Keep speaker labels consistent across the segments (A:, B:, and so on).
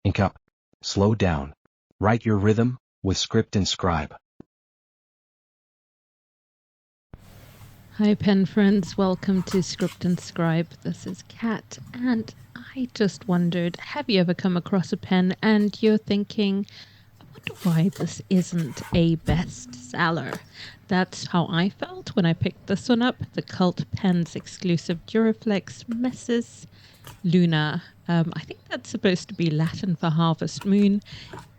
A: Ink up. Slow down. Write your rhythm with Script and Scribe.
B: Hi pen friends, welcome to Script and Scribe. This is Kat, and I just wondered, have you ever come across a pen and you're thinking, I wonder why this isn't a bestseller? That's how I felt when I picked this one up, the Cult Pens exclusive Duraflex Messis Luna. I think that's supposed to be Latin for Harvest Moon,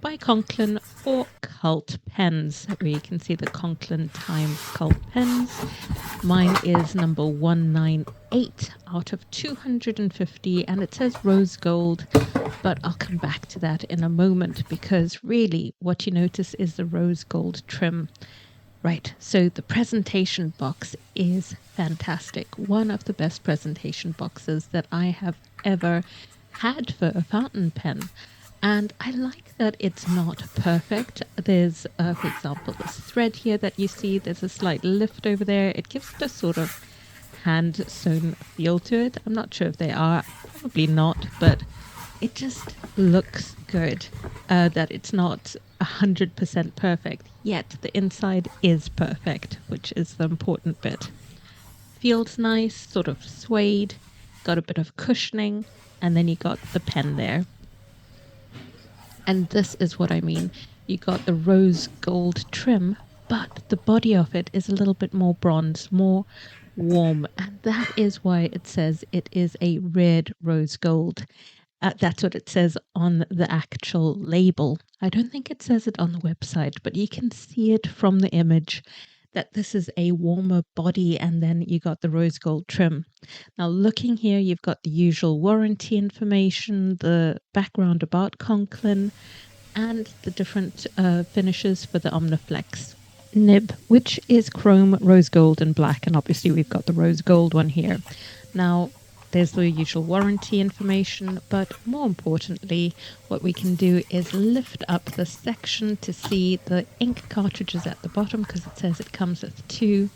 B: by Conklin, or Cult Pens, where you can see the Conklin times Cult Pens. Mine is number 198 out of 250, and it says rose gold, but I'll come back to that in a moment, because really what you notice is the rose gold trim. Right, so the presentation box is fantastic. One of the best presentation boxes that I have ever had for a fountain pen. And I like that it's not perfect. There's, for example, this thread here that you see. There's a slight lift over there. It gives it a sort of hand-sewn feel to it. I'm not sure if they are. Probably not, but it just looks good. That it's not 100% perfect, yet the inside is perfect, which is the important bit. Feels nice, sort of suede, got a bit of cushioning, and then you got the pen there. And this is what I mean. You got the rose gold trim, but the body of it is a little bit more bronze, more warm. And that is why it says it is a red rose gold. That's what it says on the actual label. I don't think it says it on the website, but you can see it from the image that this is a warmer body, and then you got the rose gold trim. Now looking here, you've got the usual warranty information, the background about Conklin, and the different finishes for the Omniflex Nib, which is chrome, rose gold, and black, and obviously we've got the rose gold one here. Now there's the usual warranty information, but more importantly, what we can do is lift up the section to see the ink cartridges at the bottom, because it says it comes with 2,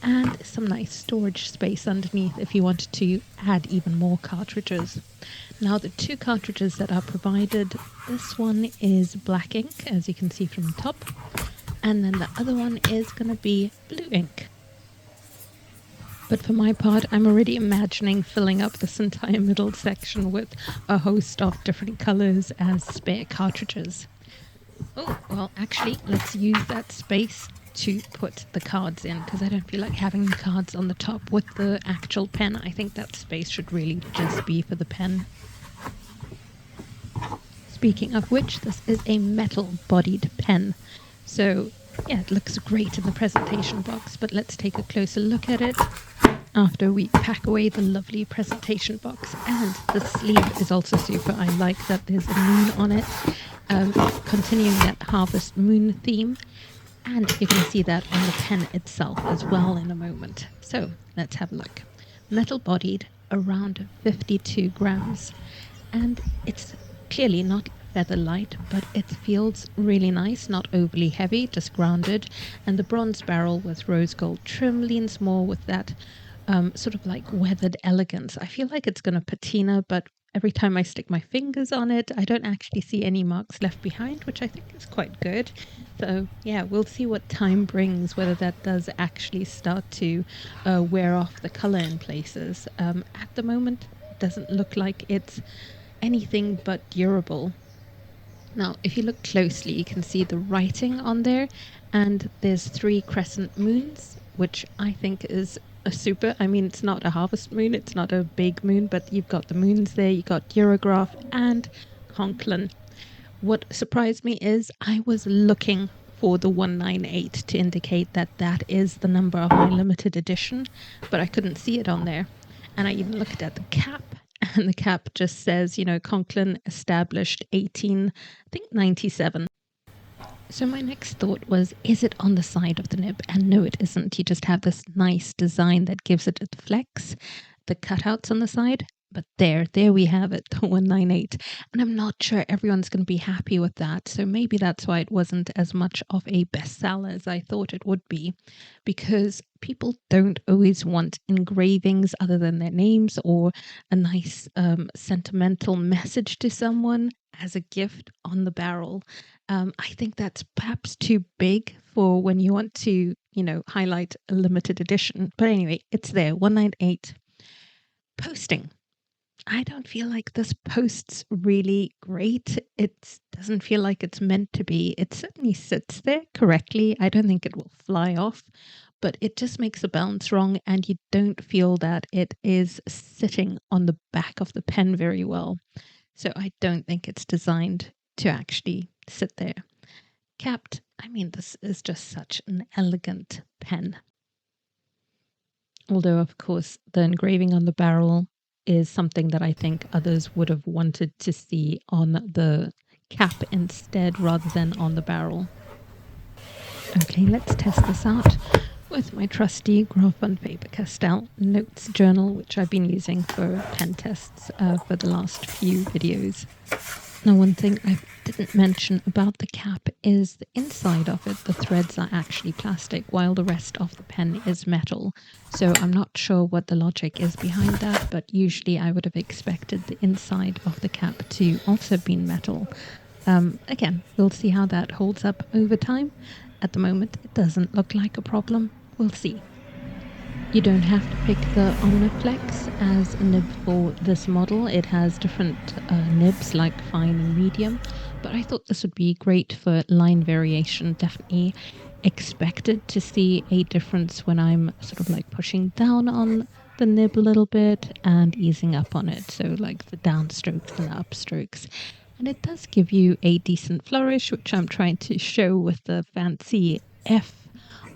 B: and some nice storage space underneath if you wanted to add even more cartridges. Now the 2 cartridges that are provided, this one is black ink, as you can see from the top, and then the other one is going to be blue ink. But for my part, I'm already imagining filling up this entire middle section with a host of different colors as spare cartridges. Oh, well, actually, let's use that space to put the cards in, because I don't feel like having the cards on the top with the actual pen. I think that space should really just be for the pen. Speaking of which, this is a metal-bodied pen. So, yeah, it looks great in the presentation box, but let's take a closer look at it after we pack away the lovely presentation box. And the sleeve is also super. I like that there's a moon on it, continuing that harvest moon theme. And you're going to see that on the pen itself as well in a moment. So let's have a look. Metal bodied, around 52 grams. And it's clearly not feather light, but it feels really nice, not overly heavy, just grounded. And the bronze barrel with rose gold trim leans more with that sort of like weathered elegance. I feel like it's going to patina, but every time I stick my fingers on it, I don't actually see any marks left behind, which I think is quite good. So yeah, we'll see what time brings, whether that does actually start to wear off the color in places. At the moment, it doesn't look like it's anything but durable. Now, if you look closely, you can see the writing on there, and there's 3 crescent moons, which I think is a super. I mean, it's not a harvest moon, it's not a big moon, but you've got the moons there, you got Durograph and Conklin. What surprised me is I was looking for the 198 to indicate that that is the number of my limited edition, but I couldn't see it on there. And I even looked at the cap, and the cap just says, you know, Conklin established 1897. So my next thought was, is it on the side of the nib? And no, it isn't. You just have this nice design that gives it a flex, the cutouts on the side. But there we have it, the 198. And I'm not sure everyone's going to be happy with that. So maybe that's why it wasn't as much of a bestseller as I thought it would be, because people don't always want engravings other than their names or a nice sentimental message to someone. as a gift on the barrel. I think that's perhaps too big for when you want to, highlight a limited edition. But anyway, it's there, 198. Posting. I don't feel like this posts really great. It doesn't feel like it's meant to be. It certainly sits there correctly. I don't think it will fly off, but it just makes the balance wrong, and you don't feel that it is sitting on the back of the pen very well. So I don't think it's designed to actually sit there. Capped, this is just such an elegant pen. Although, of course, the engraving on the barrel is something that I think others would have wanted to see on the cap instead rather than on the barrel. Okay, let's test this out with my trusty Graph on Faber-Castell notes journal, which I've been using for pen tests for the last few videos. Now, one thing I didn't mention about the cap is the inside of it, the threads are actually plastic, while the rest of the pen is metal. So I'm not sure what the logic is behind that, but usually I would have expected the inside of the cap to also have been metal. Again, we'll see how that holds up over time. At the moment, it doesn't look like a problem. We'll see. You don't have to pick the Omniflex as a nib for this model. It has different nibs like fine and medium, but I thought this would be great for line variation. Definitely expected to see a difference when I'm sort of like pushing down on the nib a little bit and easing up on it. So like the downstrokes and the upstrokes. And it does give you a decent flourish, which I'm trying to show with the fancy F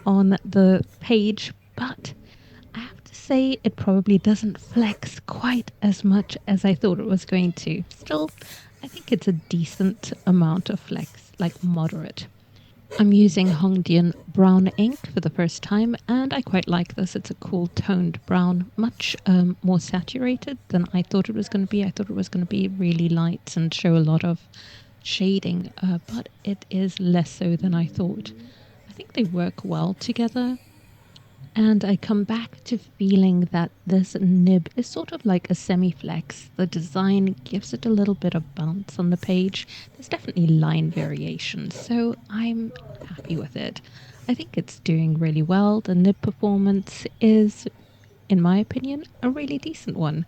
B: on the page, but I have to say it probably doesn't flex quite as much as I thought it was going to. Still, I think it's a decent amount of flex, like moderate. I'm using Hongdian brown ink for the first time, and I quite like this. It's a cool toned brown, much more saturated than I thought it was going to be. I thought it was going to be really light and show a lot of shading, but it is less so than I thought. I think they work well together. And I come back to feeling that this nib is sort of like a semi-flex. The design gives it a little bit of bounce on the page. There's definitely line variations, so I'm happy with it. I think it's doing really well. The nib performance is, in my opinion, a really decent one.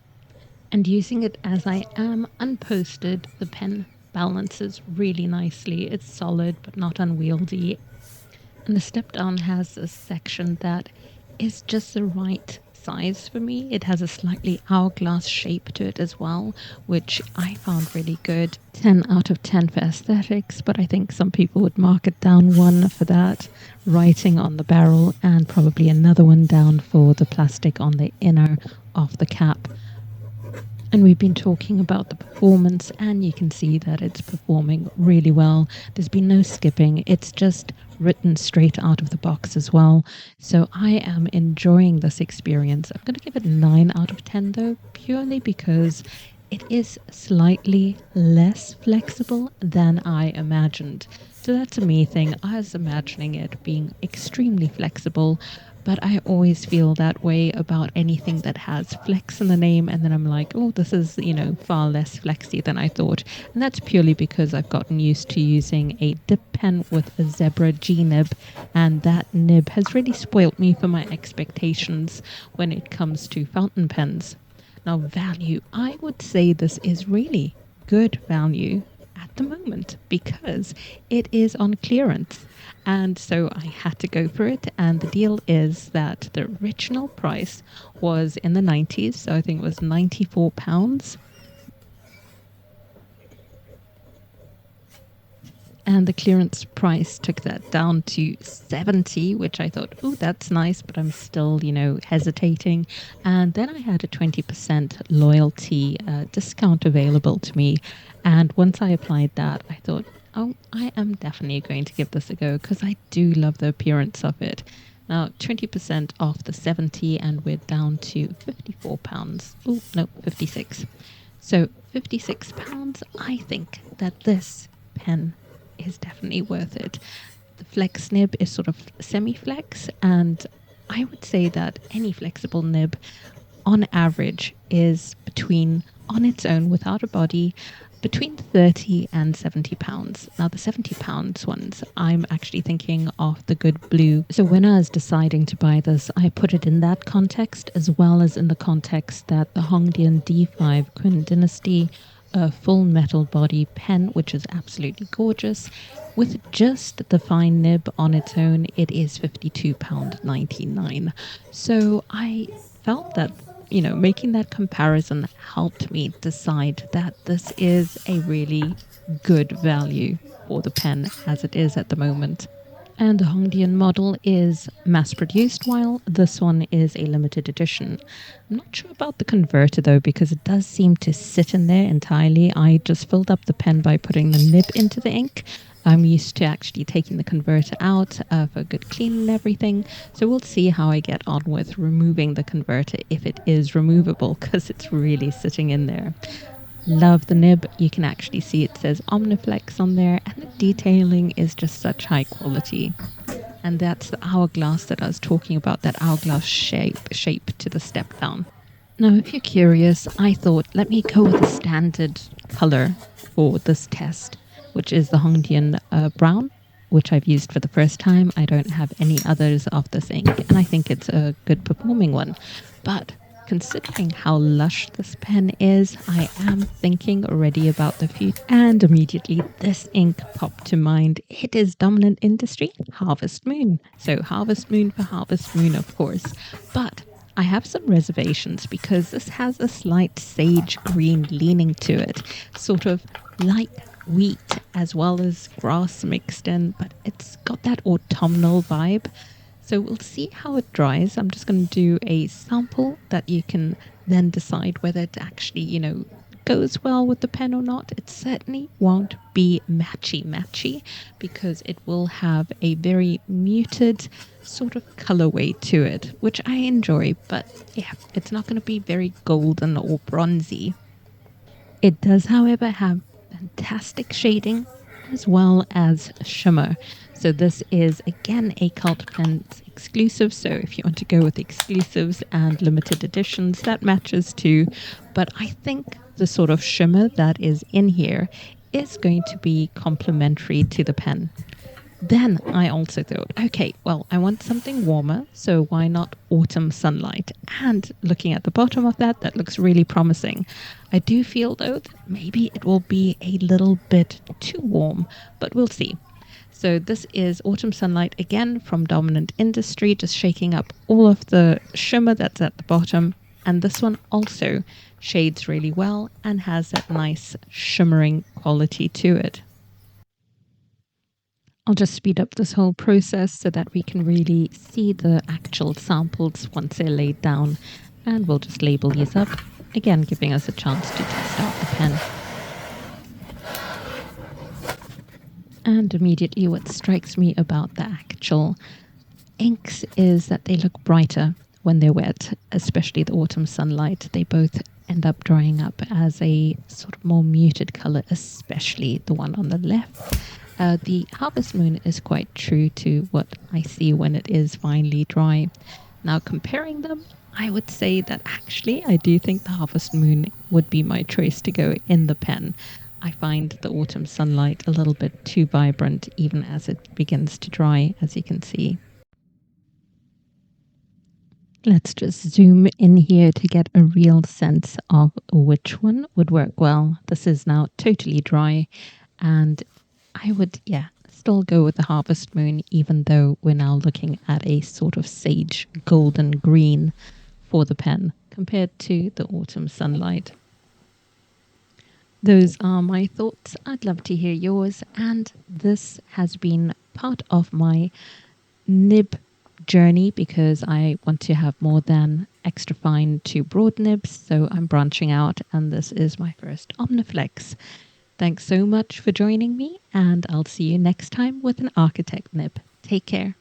B: And using it as I am unposted, the pen balances really nicely. It's solid but not unwieldy. And the step down has a section that is just the right size for me. It has a slightly hourglass shape to it as well, which I found really good. 10 out of 10 for aesthetics, but I think some people would mark it down 1 for that writing on the barrel, and probably another 1 down for the plastic on the inner of the cap. And we've been talking about the performance, and you can see that it's performing really well. There's been no skipping. It's just written straight out of the box as well. So I am enjoying this experience. I'm going to give it 9 out of 10 though, purely because it is slightly less flexible than I imagined. So that's a me thing. I was imagining it being extremely flexible, but I always feel that way about anything that has flex in the name, and then I'm like, oh, this is, far less flexy than I thought. And that's purely because I've gotten used to using a dip pen with a zebra G nib, and that nib has really spoilt me for my expectations when it comes to fountain pens. Now, value, I would say this is really good value at the moment because it is on clearance. And so I had to go for it. And the deal is that the original price was in the 90s. So I think it was £94. And the clearance price took that down to 70, which I thought, oh, that's nice, but I'm still, hesitating. And then I had a 20% loyalty discount available to me. And once I applied that, I thought, oh, I am definitely going to give this a go because I do love the appearance of it. Now, 20% off the 70, and we're down to £54. Oh, no, 56. So £56, I think that this pen is definitely worth it. The flex nib is sort of semi-flex, and I would say that any flexible nib on average is between, on its own without a body, between 30 and 70 pounds. Now the 70 pounds ones, I'm actually thinking of the good blue. So when I was deciding to buy this, I put it in that context, as well as in the context that the Hongdian D5 Qin Dynasty, a full metal body pen, which is absolutely gorgeous. With just the fine nib on its own, it is £52.99. So I felt that, making that comparison helped me decide that this is a really good value for the pen as it is at the moment. And the Hongdian model is mass-produced, while this one is a limited edition. I'm not sure about the converter though, because it does seem to sit in there entirely. I just filled up the pen by putting the nib into the ink. I'm used to actually taking the converter out for a good clean and everything. So we'll see how I get on with removing the converter, if it is removable, because it's really sitting in there. Love the nib. You can actually see it says Omniflex on there, and the detailing is just such high quality. And that's the hourglass that I was talking about, that hourglass shape to the step down. Now, if you're curious, I thought, let me go with a standard color for this test, which is the Hongdian brown, which I've used for the first time. I don't have any others of this ink, and I think it's a good performing one. But considering how lush this pen is, I am thinking already about the future. And immediately this ink popped to mind. It is Dominant Industry Harvest Moon. So Harvest Moon for Harvest Moon, of course. But I have some reservations because this has a slight sage green leaning to it. Sort of light wheat as well as grass mixed in, but it's got that autumnal vibe. So we'll see how it dries. I'm just going to do a sample that you can then decide whether it actually, goes well with the pen or not. It certainly won't be matchy because it will have a very muted sort of colorway to it, which I enjoy, but yeah, it's not going to be very golden or bronzy. It does, however, have fantastic shading as well as shimmer. So this is again a Cult Pens exclusive, so if you want to go with exclusives and limited editions, that matches too. But I think the sort of shimmer that is in here is going to be complementary to the pen. Then I also thought, okay, well, I want something warmer, so why not autumn sunlight? And looking at the bottom of that, that looks really promising. I do feel, though, that maybe it will be a little bit too warm, but we'll see. So this is Autumn Sunlight, again, from Dominant Industry, just shaking up all of the shimmer that's at the bottom. And this one also shades really well and has that nice shimmering quality to it. I'll just speed up this whole process so that we can really see the actual samples once they're laid down. And we'll just label these up, again giving us a chance to test out the pen. And immediately what strikes me about the actual inks is that they look brighter when they're wet, especially the Autumn Sunlight. They both end up drying up as a sort of more muted color, especially the one on the left. The Harvest Moon is quite true to what I see when it is finely dry. Now, comparing them, I would say that actually I do think the Harvest Moon would be my choice to go in the pen. I find the Autumn Sunlight a little bit too vibrant even as it begins to dry, as you can see. Let's just zoom in here to get a real sense of which one would work well. This is now totally dry, and I would, still go with the Harvest Moon, even though we're now looking at a sort of sage golden green for the pen compared to the Autumn Sunlight. Those are my thoughts. I'd love to hear yours, and this has been part of my nib journey because I want to have more than extra fine to broad nibs, so I'm branching out, and this is my first Omniflex. Thanks so much for joining me, and I'll see you next time with an architect nib. Take care.